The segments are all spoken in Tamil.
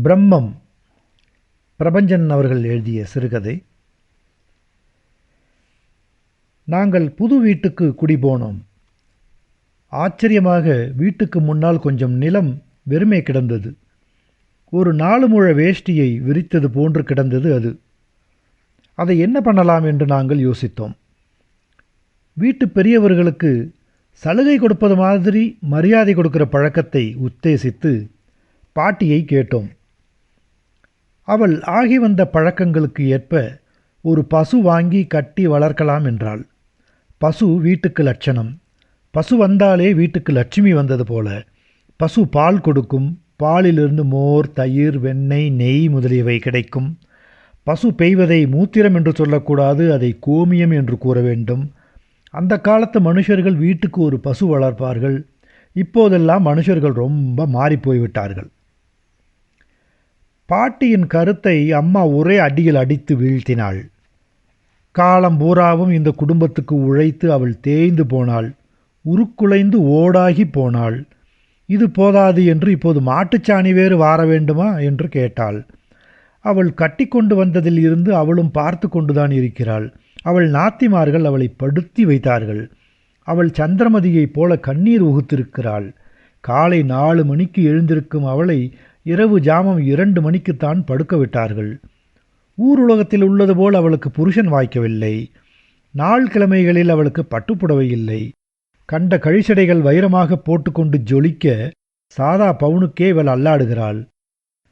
பிரம்மம் பிரபஞ்சன் அவர்கள் எழுதிய சிறுகதை. நாங்கள் புது வீட்டுக்கு குடிபோனோம். ஆச்சரியமாக வீட்டுக்கு முன்னால் கொஞ்சம் நிலம் வெறுமே கிடந்தது. ஒரு 4 முழ வேஷ்டியை விரித்தது போன்று கிடந்தது அது. அதை என்ன பண்ணலாம் என்று நாங்கள் யோசித்தோம். வீட்டு பெரியவர்களுக்கு சலுகை கொடுப்பது மாதிரி மரியாதை கொடுக்கிற பழக்கத்தை உத்தேசித்து பாட்டியை கேட்டோம். அவள் ஆகி வந்த பழக்கங்களுக்கு ஏற்ப ஒரு பசு வாங்கி கட்டி வளர்க்கலாம் என்றாள். பசு வீட்டுக்கு லட்சணம். பசு வந்தாலே வீட்டுக்கு லட்சுமி வந்தது போல. பசு பால் கொடுக்கும். பாலிலிருந்து மோர், தயிர், வெண்ணெய், நெய் முதலியவை கிடைக்கும். பசு பெய்வதை மூத்திரம் என்று சொல்லக்கூடாது, அதை கோமியம் என்று கூற வேண்டும். அந்த காலத்து மனுஷர்கள் வீட்டுக்கு ஒரு பசு வளர்ப்பார்கள். இப்போதெல்லாம் மனுஷர்கள் ரொம்ப மாறிப்போய்விட்டார்கள். பாட்டியின் கருத்தை அம்மா ஒரே அடியில் அடித்து வீழ்த்தினாள். காலம் பூராவும் இந்த குடும்பத்துக்கு உழைத்து அவள் தேய்ந்து போனாள். உருக்குலைந்து ஓடாகி போனாள். இது போதாது என்று இப்போது மாட்டுச்சாணி வேறு வார வேண்டுமா என்று கேட்டாள். அவள் கட்டி கொண்டு வந்ததில் இருந்து அவளும் பார்த்து கொண்டுதான் இருக்கிறாள். அவள் நாத்திமார்கள் அவளை படுத்தி வைத்தார்கள். அவள் சந்திரமதியைப் போல கண்ணீர் உகுத்திருக்கிறாள். காலை 4 மணிக்கு எழுந்திருக்கும் அவளை இரவு ஜாமம் 2 மணிக்குத்தான் படுக்க விட்டார்கள். ஊருலகத்தில் உள்ளது போல் அவளுக்கு புருஷன் வாய்க்கவில்லை. நாள் கிழமைகளில் அவளுக்கு பட்டுப்புடவை இல்லை. கண்ட கழிச்சடைகள் வைரமாக போட்டுக்கொண்டு ஜொலிக்க சாதா பவுனுக்கே இவள் அல்லாடுகிறாள்.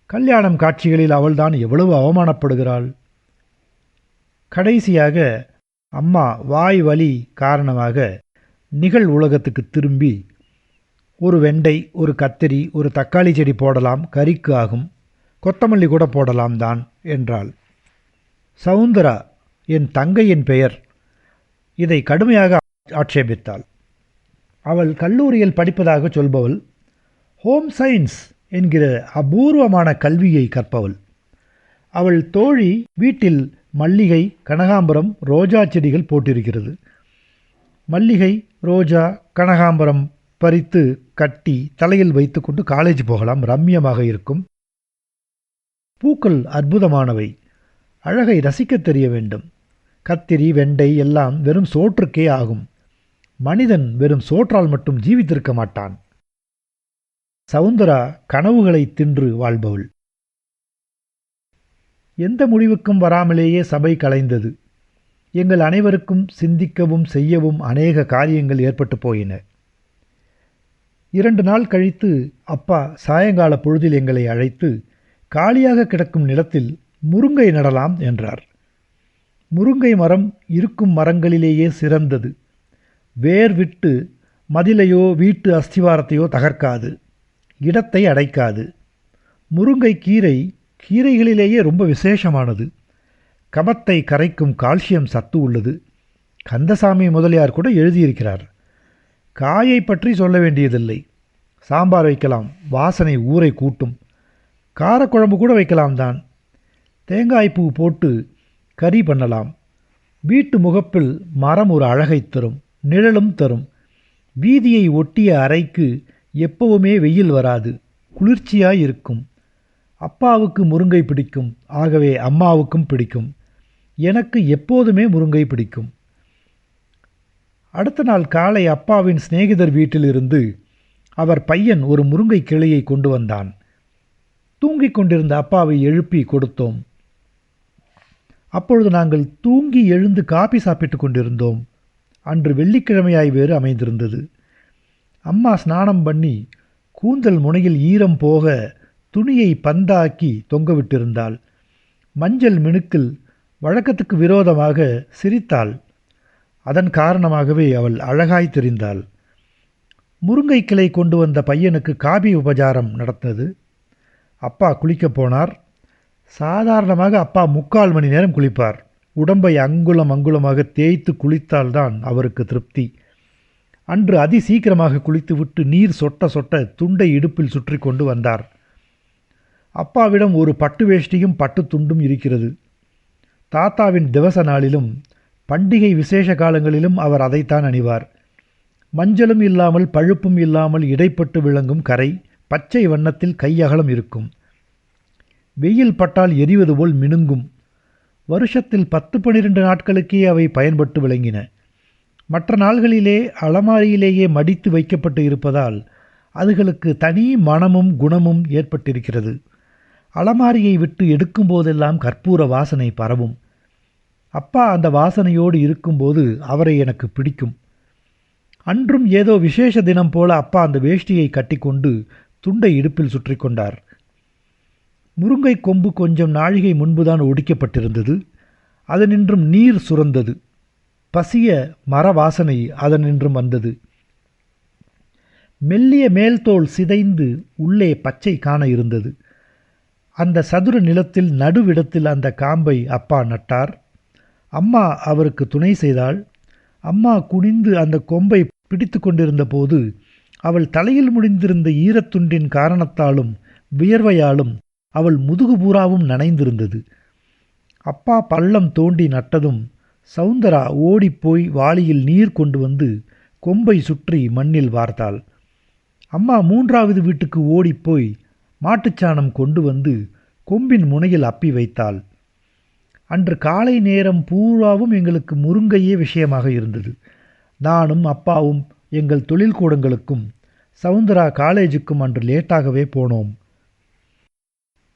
கல்யாணம் காட்சிகளில் அவள்தான் எவ்வளவு அவமானப்படுகிறாள். கடைசியாக அம்மா வாய் வலி காரணமாக நிகழ் உலகத்துக்கு திரும்பி, ஒரு வெண்டை, ஒரு கத்திரி, ஒரு தக்காளி செடி போடலாம், கறிக்கு ஆகும், கொத்தமல்லி கூட போடலாம் தான் என்றாள். சவுந்தரா, என் தங்கையின் பெயர், இதை கடுமையாக ஆட்சேபித்தாள். அவள் கல்லூரியில் படிப்பதாக சொல்பவள். ஹோம் சயின்ஸ் என்கிற அபூர்வமான கல்வியை கற்பவள். அவள் தோழி வீட்டில் மல்லிகை, கனகாம்பரம், ரோஜா செடிகள் போட்டிருக்கிறது. மல்லிகை, ரோஜா, கனகாம்பரம் பறித்து கட்டி தலையில் வைத்துக்கொண்டு காலேஜ் போகலாம். ரம்யமாக இருக்கும். பூக்கள் அற்புதமானவை. அழகை ரசிக்கத் தெரிய வேண்டும். கத்திரி, வெண்டை எல்லாம் வெறும் சோற்றுக்கே ஆகும். மனிதன் வெறும் சோற்றால் மட்டும் ஜீவித்திருக்க மாட்டான். சவுந்தரா கனவுகளை தின்று வாழ்பவள். எந்த முடிவுக்கும் வராமலேயே சபை கலைந்தது. எங்கள் அனைவருக்கும் சிந்திக்கவும் செய்யவும் அநேக காரியங்கள் ஏற்பட்டு போயின. 2 நாள் கழித்து அப்பா சாயங்கால பொழுதில் எங்களை அழைத்து காலியாக கிடக்கும் நிலத்தில் முருங்கை நடலாம் என்றார். முருங்கை மரம் இருக்கும் மரங்களிலேயே சிறந்தது. வேர் விட்டு மதிலையோ வீட்டு அஸ்திவாரத்தையோ தகர்க்காது, இடத்தை அடைக்காது. முருங்கை கீரைகளிலேயே ரொம்ப விசேஷமானது. கபத்தை கரைக்கும் கால்சியம் சத்து உள்ளது. கந்தசாமி முதலியார் கூட எழுதியிருக்கிறார். காயை பற்றி சொல்ல வேண்டியதில்லை. சாம்பார் வைக்கலாம், வாசனை ஊரை கூட்டும். காரக்குழம்பு கூட வைக்கலாம் தான். தேங்காய்ப்பூ போட்டு கறி பண்ணலாம். வீட்டு முகப்பில் மரம் ஒரு அழகை தரும், நிழலும் தரும். வீதியை ஒட்டிய அறைக்கு எப்பவுமே வெயில் வராது, குளிர்ச்சியாய் இருக்கும். அப்பாவுக்கு முருங்கை பிடிக்கும், ஆகவே அம்மாவுக்கும் பிடிக்கும். எனக்கு எப்போதுமே முருங்கை பிடிக்கும். அடுத்த நாள் காலை அப்பாவின் சிநேகிதர் வீட்டிலிருந்து அவர் பையன் ஒரு முருங்கை கிளையை கொண்டு வந்தான். தூங்கிக் கொண்டிருந்த அப்பாவை எழுப்பி கொடுத்தோம். அப்பொழுது நாங்கள் தூங்கி எழுந்து காபி சாப்பிட்டு கொண்டிருந்தோம். அன்று வெள்ளிக்கிழமையாய் வேறு அமைந்திருந்தது. அம்மா ஸ்நானம் பண்ணி கூந்தல் முனையில் ஈரம் போக துணியை பந்தாக்கி தொங்கவிட்டிருந்தாள். மஞ்சள் மினுக்கில் வழக்கத்துக்கு விரோதமாக சிரித்தாள். அதன் காரணமாகவே அவள் அழகாய் தெரிந்தாள். முருங்கை கிளை கொண்டு வந்த பையனுக்கு காபி உபசாரம் நடந்தது. அப்பா குளிக்கப் போனார். சாதாரணமாக அப்பா 3/4 மணி நேரம் குளிப்பார். உடம்பை அங்குலமாக தேய்த்து குளித்தால்தான் அவருக்கு திருப்தி. அன்று அதி சீக்கிரமாக குளித்துவிட்டு நீர் சொட்ட சொட்ட துண்டை இடுப்பில் சுற்றி கொண்டு வந்தார். அப்பாவிடம் ஒரு பட்டு வேஷ்டியும் பட்டு துண்டும் இருக்கிறது. தாத்தாவின் திவச நாளிலும் பண்டிகை விசேஷ காலங்களிலும் அவர் அதைத்தான் அணிவார். மஞ்சளும் இல்லாமல் பழுப்பும் இல்லாமல் இடைப்பட்டு விளங்கும் கரை, பச்சை வண்ணத்தில் கையகலம் இருக்கும். வெயில் பட்டால் எரிவது போல் மினுங்கும். வருஷத்தில் 10-12 நாட்களுக்கே அவை பயன்பட்டு விளங்கின. மற்ற நாள்களிலே அலமாரியிலேயே மடித்து வைக்கப்பட்டு இருப்பதால் அதுகளுக்கு தனி மணமும் குணமும் ஏற்பட்டிருக்கிறது. அலமாரியை விட்டு எடுக்கும்போதெல்லாம் கற்பூர வாசனை பரவும். அப்பா அந்த வாசனையோடு இருக்கும்போது அவரை எனக்கு பிடிக்கும். அன்றும் ஏதோ விசேஷ தினம் போல அப்பா அந்த வேஷ்டியை கட்டிக்கொண்டு துண்டை இடுப்பில் சுற்றி கொண்டார். முருங்கை கொம்பு கொஞ்சம் நாழிகை முன்புதான் ஒடிக்கப்பட்டிருந்தது. அதனின்றும் நீர் சுரந்தது. பசிய மர வாசனை அதனின்றும் வந்தது. மெல்லிய மேல்தோல் சிதைந்து உள்ளே பச்சை காண இருந்தது. அந்த சதுர நிலத்தில் நடுவிடத்தில் அந்த காம்பை அப்பா நட்டார். அம்மா அவருக்கு துணை செய்தாள். அம்மா குனிந்து அந்த கொம்பை பிடித்து கொண்டிருந்த போது அவள் தலையில் முடிந்திருந்த ஈரத்துண்டின் காரணத்தாலும் வியர்வையாலும் அவள் முதுகு பூராவும் நனைந்திருந்தது. அப்பா பள்ளம் தோண்டி நட்டதும் சவுந்தரா ஓடிப்போய் வாளியில் நீர் கொண்டு வந்து கொம்பை சுற்றி மண்ணில் வார்த்தாள். அம்மா 3வது வீட்டுக்கு ஓடிப்போய் மாட்டுச்சாணம் கொண்டு வந்து கொம்பின் முனையில் அப்பி வைத்தாள். அன்று காலை நேரம் பூராவும் எங்களுக்கு முருங்கையே விஷயமாக இருந்தது. நானும் அப்பாவும் எங்கள் தொழில்கூடங்களுக்கும் சவுந்தரா காலேஜுக்கும் அன்று லேட்டாகவே போனோம்.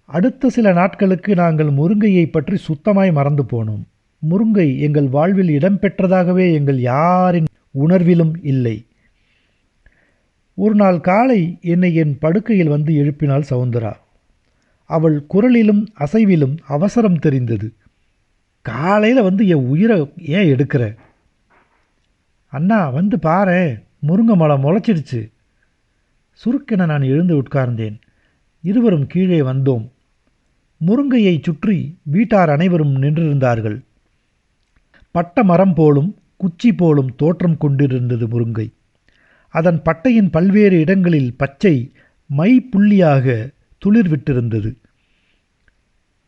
அடுத்த சில நாட்களுக்கு நாங்கள் முருங்கையை பற்றி சுத்தமாய் மறந்து போனோம். முருங்கை எங்கள் வாழ்வில் இடம்பெற்றதாகவே எங்கள் யாரின் உணர்விலும் இல்லை. ஒரு நாள் காலை என்னை என் படுக்கையில் வந்து எழுப்பினாள் சவுந்தரா. அவள் குரலிலும் அசைவிலும் அவசரம் தெரிந்தது. காலையில் வந்து என் உயிரை ஏன் எடுக்கிற? அண்ணா வந்து பாரேன், முருங்கை மரம் முளைச்சிடுச்சு. சுருக்கென நான் எழுந்து உட்கார்ந்தேன். இருவரும் கீழே வந்தோம். முருங்கையை சுற்றி வீட்டார் அனைவரும் நின்றிருந்தார்கள். பட்ட மரம் போலும் குச்சி போலும் தோற்றம் கொண்டிருந்தது முருங்கை. அதன் பட்டையின் பல்வேறு இடங்களில் பச்சை மை புள்ளியாக துளிர் விட்டிருந்தது.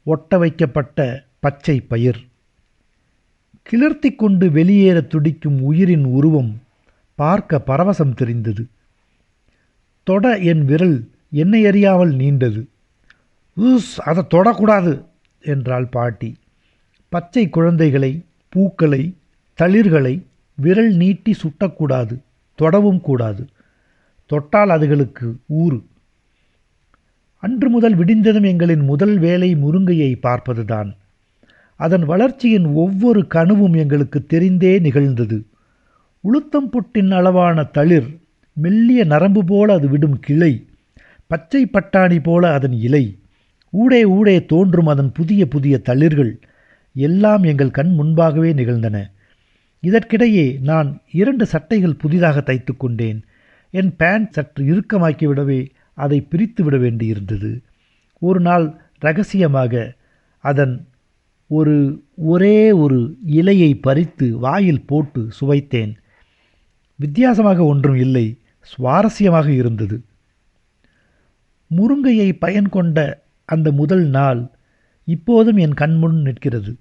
ஒட்ட வைக்கப்பட்ட பச்சை பயிர். கிளர்த்தி கொண்டு வெளியேற துடிக்கும் உயிரின் உருவம் பார்க்க பரவசம் தெரிந்தது. தொட என் விரல் என்னை அறியாமல் நீண்டது. அதை தொடக்கூடாது என்றாள் பாட்டி. பச்சை குழந்தைகளை, பூக்களை, தளிர்களை விரல் நீட்டி சுட்டக்கூடாது, தொடவும் கூடாது. தொட்டால் அதுகளுக்கு ஊறு. அன்று முதல் விடிந்ததும் எங்களின் முதல் வேலை முருங்கையை பார்ப்பதுதான். அதன் வளர்ச்சியின் ஒவ்வொரு கணுவும் எங்களுக்கு தெரிந்தே நிகழ்ந்தது. உளுத்தம் பொட்டின் அளவான தளிர், மெல்லிய நரம்பு போல அது விடும் கிளை, பச்சை பட்டாணி போல அதன் இலை, ஊடே ஊடே தோன்றும் அதன் புதிய புதிய தளிர்கள் எல்லாம் எங்கள் கண் முன்பாகவே நிகழ்ந்தன. இதற்கிடையே நான் 2 சட்டைகள் புதிதாக தைத்து கொண்டேன். என் பேண்ட் சற்று இறுக்கமாக்கிவிடவே அதை பிரித்து விட வேண்டியிருந்தது. ஒரு நாள் ரகசியமாக அதன் ஒரே ஒரு இலையை பறித்து வாயில் போட்டு சுவைத்தேன். வித்தியாசமாக ஒன்றும் இல்லை, சுவாரஸ்யமாக இருந்தது. முருங்கையை பயன் கொண்ட அந்த முதல் நாள் இப்போதும் என் கண்முன் நிற்கிறது,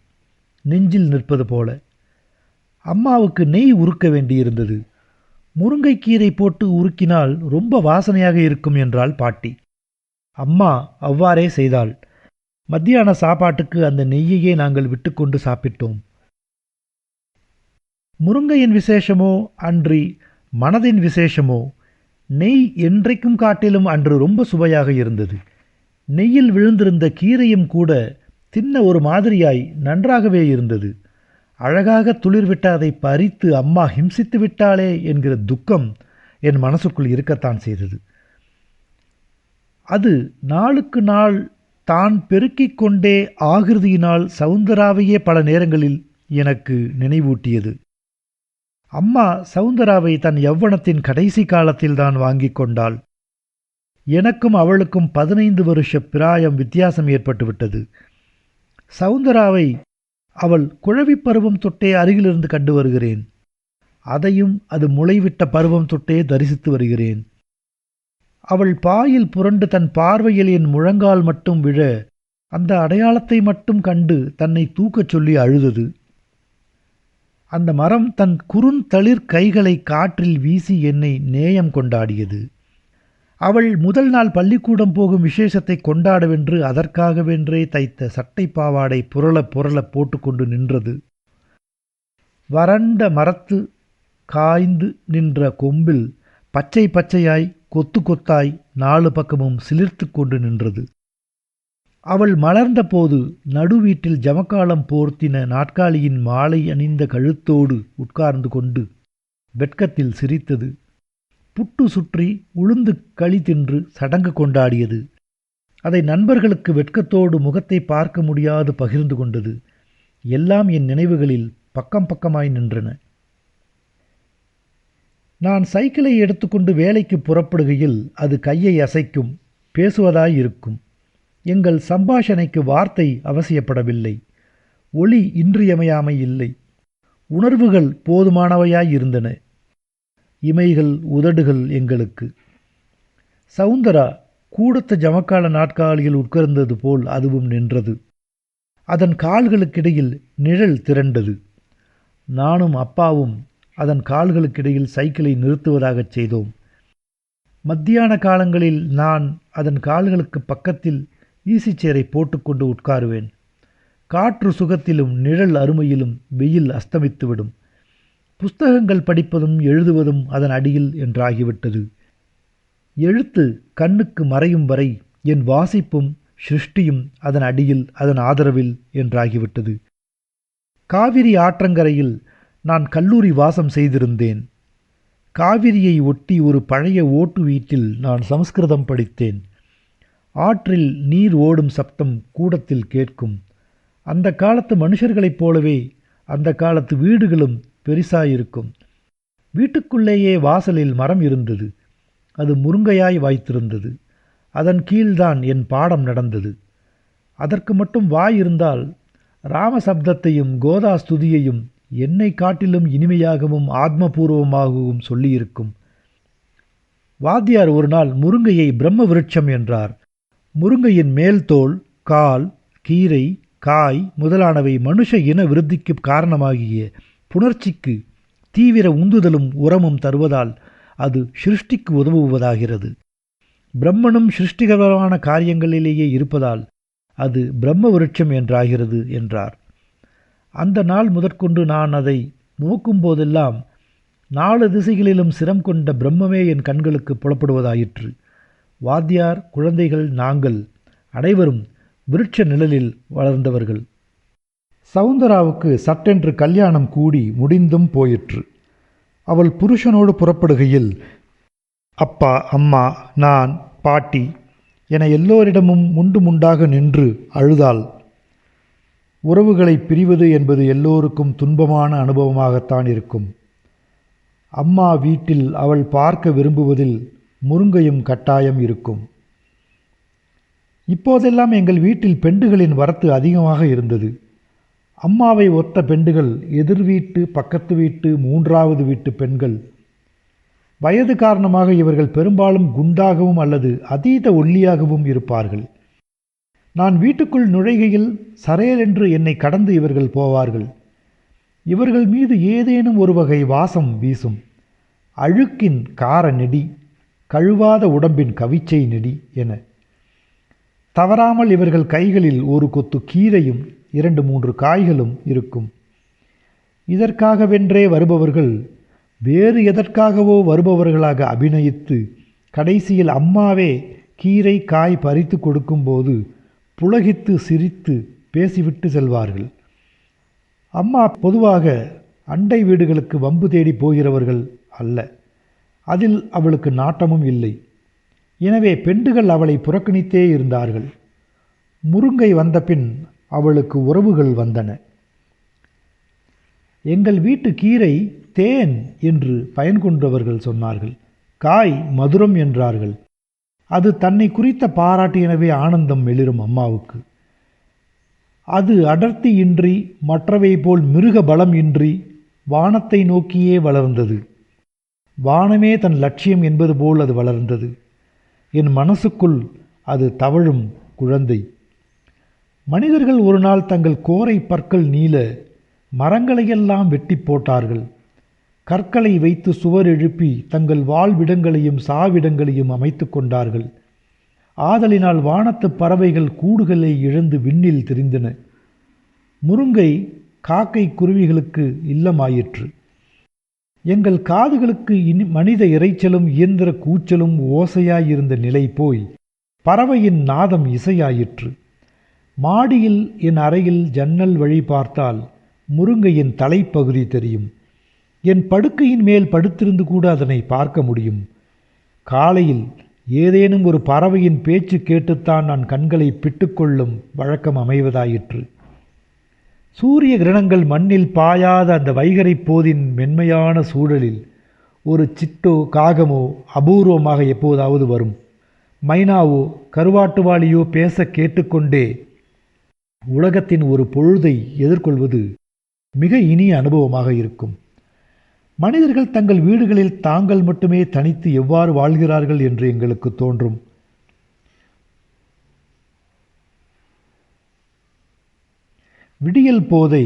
நெஞ்சில் நிற்பது போல. அம்மாவுக்கு நெய் உருக்க வேண்டியிருந்தது. முருங்கைக்கீரை போட்டு உருக்கினால் ரொம்ப வாசனையாக இருக்கும் என்றாள் பாட்டி. அம்மா அவ்வாறே செய்தாள். மத்தியான சாப்பாட்டுக்கு அந்த நெய்யையே நாங்கள் விட்டுக்கொண்டு சாப்பிட்டோம். முருங்கையின் விசேஷமோ அன்றி மனதின் விசேஷமோ, நெய் என்றைக்கும் காட்டிலும் அன்று ரொம்ப சுவையாக இருந்தது. நெய்யில் விழுந்திருந்த கீரையும் கூட தின்ன ஒரு மாதிரியாய் நன்றாகவே இருந்தது. அழகாக துளிர்விட்ட அதை பறித்து அம்மா ஹிம்சித்து விட்டாளே என்கிற துக்கம் என் மனசுக்குள் இருக்கத்தான் செய்தது. அது நாளுக்கு நாள் தான் பெருக்கிக் கொண்டே ஆகிருதியினால் சவுந்தராவையே பல நேரங்களில் எனக்கு நினைவூட்டியது. அம்மா சவுந்தராவை தன் யௌவனத்தின் கடைசி காலத்தில்தான் வாங்கி கொண்டாள். எனக்கும் அவளுக்கும் 15 வருஷ பிராயம் வித்தியாசம் ஏற்பட்டுவிட்டது. சவுந்தராவை அவள் குழவி பருவம் தொட்டே அருகிலிருந்து கண்டு வருகிறேன். அதையும் அது முளைவிட்ட பருவம் தொட்டே தரிசித்து வருகிறேன். அவள் பாயில் புரண்டு தன் பார்வையில் என் முழங்கால் மட்டும் விழ அந்த அடையாளத்தை மட்டும் கண்டு தன்னை தூக்கச் சொல்லி அழுதது. அந்த மரம் தன் குறுந்தளிர் கைகளை காற்றில் வீசி என்னை நேயம் கொண்டாடியது. அவள் முதல் நாள் பள்ளிக்கூடம் போகும் விசேஷத்தை கொண்டாடவென்று அதற்காகவென்றே தைத்த சட்டை பாவாடை புரள புரள போட்டுக்கொண்டு நின்றது. வறண்ட மரத்து காய்ந்து நின்ற கொம்பில் பச்சை பச்சையாய் கொத்து கொத்தாய் 4 பக்கமும் சிலிர்த்து கொண்டு நின்றது. அவள் மலர்ந்த போது நடுவீட்டில் ஜமக்காலம் போர்த்தின நாற்காலியின் மாலை அணிந்த கழுத்தோடு உட்கார்ந்து கொண்டு வெட்கத்தில் சிரித்தது. புட்டு சுற்றி உளுந்து களி தின்று சடங்கு கொண்டாடியது. அதை நண்பர்களுக்கு வெட்கத்தோடு முகத்தை பார்க்க முடியாது பகிர்ந்து கொண்டது. எல்லாம் என் நினைவுகளில் பக்கம் பக்கமாய் நின்றன. நான் சைக்கிளை எடுத்துக்கொண்டு வேலைக்கு புறப்படுகையில் அது கையை அசைக்கும், பேசுவதாய் இருக்கும். எங்கள் சம்பாஷணைக்கு வார்த்தை அவசியப்படவில்லை. ஒளி இன்றியமையாமை இல்லை. உணர்வுகள் போதுமானவையாயிருந்தன. இமைகள் உதடுகள் எங்களுக்கு. சவுந்தரா கூடத்த ஜமக்கால நாட்காலியில் உட்கார்ந்தது போல் அதுவும் நின்றது. அதன் கால்களுக்கிடையில் நிழல் திரண்டது. நானும் அப்பாவும் அதன் கால்களுக்கிடையில் சைக்கிளை நிறுத்துவதாகச் செய்தோம். மத்தியான காலங்களில் நான் அதன் கால்களுக்கு பக்கத்தில் ஈசிச்சேரை போட்டுக்கொண்டு உட்காருவேன். காற்று சுகத்திலும் நிழல் அருமையிலும் வெயில் அஸ்தமித்துவிடும். புஸ்தகங்கள் படிப்பதும் எழுதுவதும் அதன் அடியில் என்றாகிவிட்டது. எழுத்து கண்ணுக்கு மறையும் வரை என் வாசிப்பும் சிருஷ்டியும் அதன் அடியில் அதன் ஆதரவில் என்றாகிவிட்டது. காவிரி ஆற்றங்கரையில் நான் கல்லூரி வாசம் செய்திருந்தேன். காவிரியை ஒட்டி ஒரு பழைய ஓட்டு வீட்டில் நான் சமஸ்கிருதம் படித்தேன். ஆற்றில் நீர் ஓடும் சப்தம் கூடத்தில் கேட்கும். அந்த காலத்து மனுஷர்களைப் போலவே அந்த காலத்து வீடுகளும் பெரிசாயிருக்கும். வீட்டுக்குள்ளேயே வாசலில் மரம் இருந்தது. அது முருங்கையாய் வாய்த்திருந்தது. அதன் கீழ்தான் என் பாடம் நடந்தது. அதற்கு மட்டும் வாய் இருந்தால் ராமசப்தத்தையும் கோதா ஸ்துதியையும் என்னை காட்டிலும் இனிமையாகவும் ஆத்மபூர்வமாகவும் சொல்லியிருக்கும். வாத்தியார் ஒரு நாள் முருங்கையை பிரம்ம விருட்சம் என்றார். முருங்கையின் மேல் தோல், கால், கீரை, காய் முதலானவை மனுஷ இன விருத்திக்கு காரணமாகிய புணர்ச்சிக்கு தீவிர உந்துதலும் உரமும் தருவதால் அது சிருஷ்டிக்கு உதவுவதாகிறது. பிரம்மனும் சிருஷ்டிகரமான காரியங்களிலேயே இருப்பதால் அது பிரம்ம விருட்சம் என்றாகிறது என்றார். அந்த நாள் முதற்கொண்டு நான் அதை நோக்கும் போதெல்லாம் 4 திசைகளிலும் சிரம் கொண்ட பிரம்மமே என் கண்களுக்கு புலப்படுவதாயிற்று. வாத்தியார், குழந்தைகள், நாங்கள் அனைவரும் விருட்ச நிழலில் வளர்ந்தவர்கள். சவுந்தராவுக்கு சட்டென்று கல்யாணம் கூடி முடிந்தும் போயிற்று. அவள் புருஷனோடு புறப்படுகையில் அப்பா, அம்மா, நான், பாட்டி என எல்லோரிடமும் முண்டு முண்டாக நின்று அழுதாள். உறவுகளை பிரிவது என்பது எல்லோருக்கும் துன்பமான அனுபவமாகத்தான் இருக்கும். அம்மா வீட்டில் அவள் பார்க்க விரும்புவதில் முருங்கையும் கட்டாயம் இருக்கும். இப்போதெல்லாம் எங்கள் வீட்டில் பெண்டுகளின் வரத்து அதிகமாக இருந்தது. அம்மாவை ஒத்த பெண்டுகள், எதிர் வீட்டு, பக்கத்து வீட்டு, 3வது வீட்டு பெண்கள். வயது காரணமாக இவர்கள் பெரும்பாலும் குண்டாகவும் அல்லது அதீத ஒல்லியாகவும் இருப்பார்கள். நான் வீட்டுக்குள் நுழைகையில் சரேலென்று என்னை கடந்து இவர்கள் போவார்கள். இவர்கள் மீது ஏதேனும் ஒரு வகை வாசம் வீசும். அழுக்கின் கார நெடி, கழுவாத உடம்பின் கவிச்சை நெடி என. தவறாமல் இவர்கள் கைகளில் ஒரு கொத்து கீரையும் 2-3 காய்களும் இருக்கும். இதற்காகவென்றே வருபவர்கள் வேறு எதற்காகவோ வருபவர்களாக அபிநயித்து கடைசியில் அம்மாவே கீரை காய் பறித்து கொடுக்கும்போது புலகித்து சிரித்து பேசிவிட்டு செல்வார்கள். அம்மா பொதுவாக அண்டை வீடுகளுக்கு வம்பு தேடி போகிறவர்கள் அல்ல. அதில் அவளுக்கு நாட்டமும் இல்லை. எனவே பெண்டுகள் அவளை புறக்கணித்தே இருந்தார்கள். முருங்கை வந்தபின் அவளுக்கு உறவுகள் வந்தன. எங்கள் வீட்டு கீரை தேன் என்று பயன் கொண்டவர்கள் சொன்னார்கள். காய் மதுரம் என்றார்கள். அது தன்னை குறித்த பாராட்டு எனவே ஆனந்தம் மெளிரும் அம்மாவுக்கு. அது அடர்த்தி இன்றி, மற்றவை போல் மிருக பலம் இன்றி வானத்தை நோக்கியே வளர்ந்தது. வானமே தன் லட்சியம் என்பது போல் அது வளர்ந்தது. என் மனசுக்குள் அது தவழும் குழந்தை. மனிதர்கள் ஒரு நாள் தங்கள் கோரை பற்கள் நீள மரங்களையெல்லாம் வெட்டி போட்டார்கள். கற்களை வைத்து சுவர் எழுப்பி தங்கள் வாழ்விடங்களையும் சாவிடங்களையும் அமைத்து கொண்டார்கள். ஆதலினால் வானத்து பறவைகள் கூடுகளை இழந்து விண்ணில் திரிந்தன. முருங்கை காக்கை குருவிகளுக்கு இல்லமாயிற்று. எங்கள் காதுகளுக்கு மனித இரைச்சலும் இயந்திர கூச்சலும் ஓசையாயிருந்த நிலை போய் பறவையின் நாதம் இசையாயிற்று. மாடியில் என் அறையில் ஜன்னல் வழி பார்த்தால் முருங்கையின் தலைப்பகுதி தெரியும். என் படுக்கையின் மேல் படுத்திருந்து கூட அதனை பார்க்க முடியும். காலையில் ஏதேனும் ஒரு பறவையின் பேச்சு கேட்டுத்தான் நான் கண்களை பிட்டுக்கொள்ளும் வழக்கம் அமைவதாயிற்று. சூரிய கிரணங்கள் மண்ணில் பாயாத அந்த வைகரை போதின் மென்மையான சூழலில் ஒரு சிட்டோ காகமோ அபூர்வமாக எப்போதாவது வரும். மைனாவோ கருவாட்டுவாளியோ பேச கேட்டுக்கொண்டே உலகத்தின் ஒரு பொழுதை எதிர்கொள்வது மிக இனிய அனுபவமாக இருக்கும். மனிதர்கள் தங்கள் வீடுகளில் தாங்கள் மட்டுமே தனித்து எவ்வாறு வாழ்கிறார்கள் என்று எங்களுக்கு தோன்றும். விடியல் போதை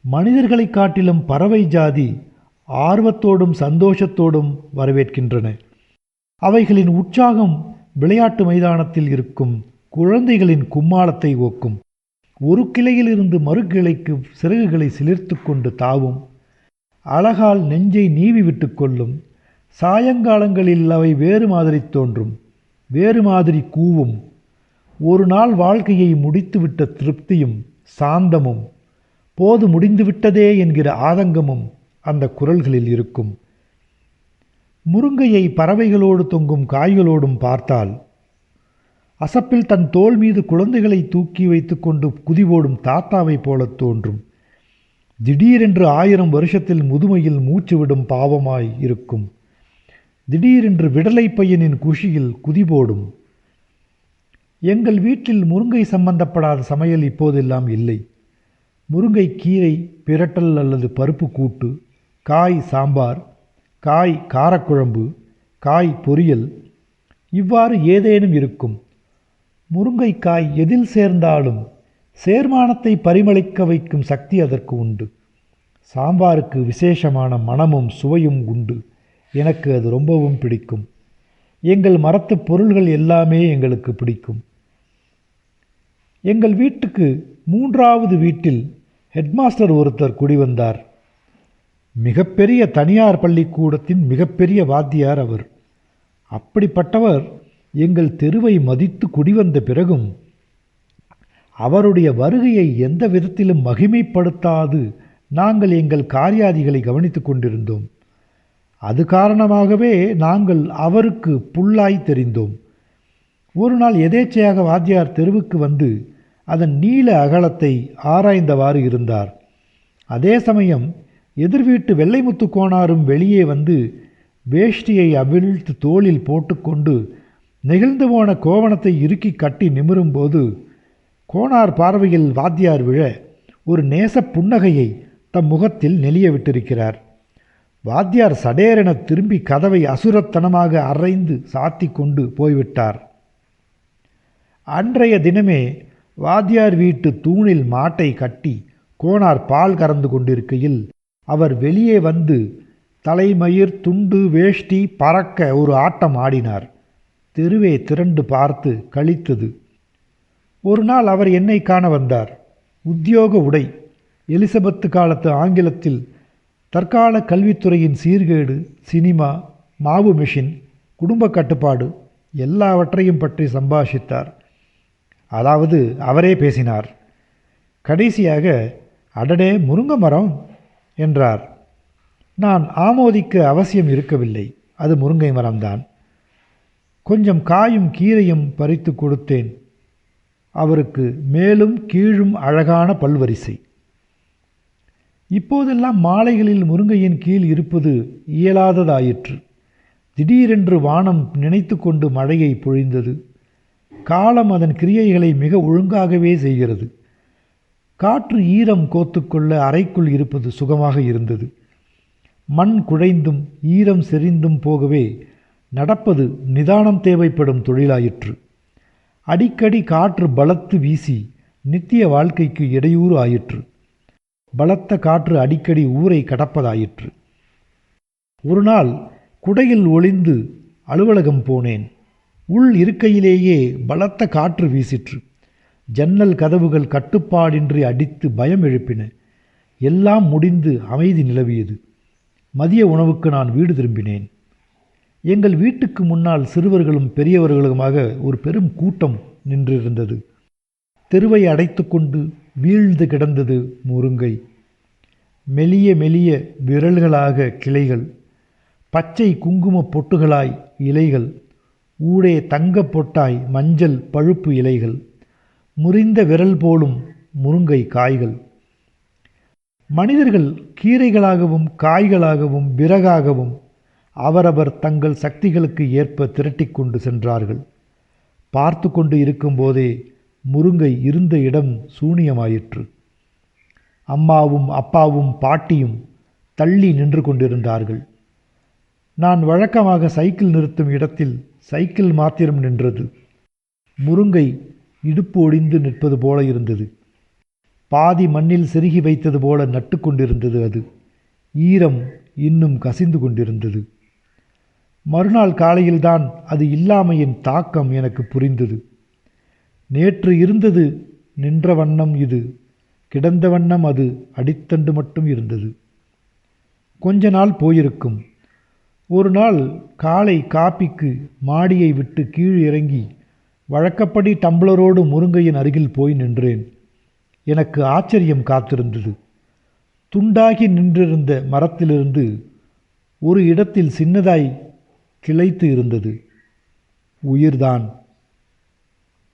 மனிதர்களை காட்டிலும் பறவை ஜாதி ஆர்வத்தோடும் சந்தோஷத்தோடும் வரவேற்கின்றன. அவைகளின் உற்சாகம் விளையாட்டு மைதானத்தில் இருக்கும் குழந்தைகளின் கும்மாளத்தை ஒக்கும். ஒரு கிளையிலிருந்து மறு கிளைக்கு சிறகுகளை சிலிர்த்து கொண்டு தாவும். அழகால் நெஞ்சை நீவி விட்டு கொள்ளும். சாயங்காலங்களில் அவை வேறு மாதிரி தோன்றும், வேறு மாதிரி கூவும். ஒரு நாள் வாழ்க்கையை முடித்துவிட்ட திருப்தியும் சாந்தமும் போது முடிந்துவிட்டதே என்கிற ஆதங்கமும் அந்த குரல்களில் இருக்கும். முருங்கையை பறவைகளோடு தொங்கும் காய்களோடும் பார்த்தால் அசப்பில் தன் தோள் மீது குழந்தைகளை தூக்கி வைத்து கொண்டு குதிபோடும் தாத்தாவை போல தோன்றும். திடீரென்று 1000 வருஷத்தில் முதுமையில் மூச்சு விடும் பாவமாய் இருக்கும். திடீரென்று விடலை பையனின் குஷியில் குதிபோடும். எங்கள் வீட்டில் முருங்கை சம்பந்தப்படாத சமையல் இப்போதெல்லாம் இல்லை. முருங்கை கீரை பிரட்டல் அல்லது பருப்பு கூட்டு, காய் சாம்பார், காய் காரக்குழம்பு, காய் பொரியல், இவ்வாறு ஏதேனும் இருக்கும். முருங்கைக்காய் எதில் சேர்ந்தாலும் சேர்மானத்தை பரிமளிக்க வைக்கும் சக்தி அதற்கு உண்டு. சாம்பாருக்கு விசேஷமான மணமும் சுவையும் உண்டு. எனக்கு அது ரொம்பவும் பிடிக்கும். எங்கள் மரத்து பொருள்கள் எல்லாமே எங்களுக்கு பிடிக்கும். எங்கள் வீட்டுக்கு 3வது வீட்டில் ஹெட்மாஸ்டர் ஒருத்தர் குடிவந்தார். மிகப்பெரிய தனியார் பள்ளிக்கூடத்தின் மிகப்பெரிய வாத்தியார் அவர். அப்படிப்பட்டவர் எங்கள் தெருவை மதித்து குடிவந்த பிறகும் அவருடைய வருகையை எந்த விதத்திலும் மகிமைப்படுத்தாது நாங்கள் எங்கள் காரியாதிகளை கவனித்து கொண்டிருந்தோம். அது காரணமாகவே நாங்கள் அவருக்கு புல்லாய் தெரிந்தோம். ஒரு நாள் எதேச்சையாக வாத்தியார் தெருவுக்கு வந்து அதன் நீள அகலத்தை ஆராய்ந்தவாறு இருந்தார். அதே சமயம் எதிர்வீட்டு வெள்ளைமுத்து கோனாரும் வெளியே வந்து வேஷ்டியை அவிழ்த்து தோளில் போட்டுக்கொண்டு நெகிழ்ந்து போன கோவணத்தை இறுக்கி கட்டி நிமிரும்போது கோனார் பார்வையில் வாத்தியார் விழ ஒரு நேச புன்னகையை தம் முகத்தில் நெளிய விட்டிருக்கிறார். வாத்தியார் சடேரென திரும்பி கதவை அசுரத்தனமாக அரைந்து சாத்தி கொண்டு போய்விட்டார். அன்றைய தினமே வாத்தியார் வீட்டு தூணில் மாட்டை கட்டி கோனார் பால் கறந்து கொண்டிருக்கையில் அவர் வெளியே வந்து தலைமயிர் துண்டு வேஷ்டி பறக்க ஒரு ஆட்டம் ஆடினார். தெருவே திரண்டு பார்த்து கழித்தது. ஒரு நாள் அவர் என்னை காண வந்தார். உத்தியோக உடை, எலிசபெத்து காலத்து ஆங்கிலத்தில் தற்கால கல்வித்துறையின் சீர்கேடு, சினிமா, மாவு மிஷின், குடும்ப கட்டுப்பாடு எல்லாவற்றையும் பற்றி சம்பாஷித்தார். அதாவது அவரே பேசினார். கடைசியாக அடடே முருங்கை மரம் என்றார். நான் ஆமோதிக்க அவசியம் இருக்கவில்லை. அது முருங்கை மரம்தான். கொஞ்சம் காயும் கீரையும் பறித்து கொடுத்தேன். அவருக்கு மேலும் கீழும் அழகான பல்வரிசை. இப்போதெல்லாம் மாலைகளில் முருங்கையின் கீழ் இருப்பது இயலாததாயிற்று. திடீரென்று வானம் நினைத்து கொண்டு மழையை பொழிந்தது. காலம் அதன் கிரியைகளை மிக ஒழுங்காகவே செய்கிறது. காற்று ஈரம் கோத்துக்கொள்ள அறைக்குள் இருப்பது சுகமாக இருந்தது. மண் குழைந்தும் ஈரம் செறிந்தும் போகவே நடப்பது நிதானம் தேவைப்படும் தொழிலாயிற்று. அடிக்கடி காற்று பலத்து வீசி நித்திய வாழ்க்கைக்கு இடையூறு ஆயிற்று. பலத்த காற்று அடிக்கடி ஊரை கடப்பதாயிற்று. ஒரு நாள் குடையில் ஒளிந்து அலுவலகம் போனேன். உள் இருக்கையிலேயே பலத்த காற்று வீசிற்று. ஜன்னல் கதவுகள் கட்டுப்பாடின்றி அடித்து பயம் எழுப்பின. எல்லாம் முடிந்து அமைதி நிலவியது. மதிய உணவுக்கு நான் வீடு திரும்பினேன். எங்கள் வீட்டுக்கு முன்னால் சிறுவர்களும் பெரியவர்களுமாக ஒரு பெரும் கூட்டம் நின்றிருந்தது. தெருவை அடைத்து கொண்டு வீழ்ந்து கிடந்தது முருங்கை. மெலிய மெலிய விரல்களாக கிளைகள், பச்சை குங்கும பொட்டுகளாய் இலைகள், ஊடே தங்க பொட்டாய் மஞ்சள் பழுப்பு இலைகள், முறிந்த விரல் போலும் முருங்கை காய்கள். மனிதர்கள் கீரைகளாகவும் காய்களாகவும் விறகாகவும் அவரவர் தங்கள் சக்திகளுக்கு ஏற்ப திரட்டிக்கொண்டு சென்றார்கள். பார்த்து கொண்டு இருக்கும்போதே முருங்கை இருந்த இடம் சூனியமாயிற்று. அம்மாவும் அப்பாவும் பாட்டியும் தள்ளி நின்று கொண்டிருந்தார்கள். நான் வழக்கமாக சைக்கிள் நிறுத்தும் இடத்தில் சைக்கிள் மாத்திரம் நின்றது. முருங்கை இடுப்பு ஒடிந்து நிற்பது போல இருந்தது. பாதி மண்ணில் செருகி வைத்தது போல நட்டு கொண்டிருந்தது அது. ஈரம் இன்னும் கசிந்து கொண்டிருந்தது. மறுநாள் காலையில்தான் அது இல்லாமையின் தாக்கம் எனக்கு புரிந்தது. நேற்று இருந்தது நின்ற வண்ணம் இது, கிடந்த வண்ணம் அது அடித்தண்டு மட்டும் இருந்தது. கொஞ்ச நாள் போயிருக்கும். ஒரு நாள் காலை காப்பிக்கு மாடியை விட்டு கீழ் இறங்கி வழக்கப்படி டம்ளரோடு முருங்கையின் அருகில் போய் நின்றேன். எனக்கு ஆச்சரியம் காத்திருந்தது. துண்டாகி நின்றிருந்த மரத்திலிருந்து ஒரு இடத்தில் சின்னதாய் கிளைத்து இருந்தது. உயிர்தான்.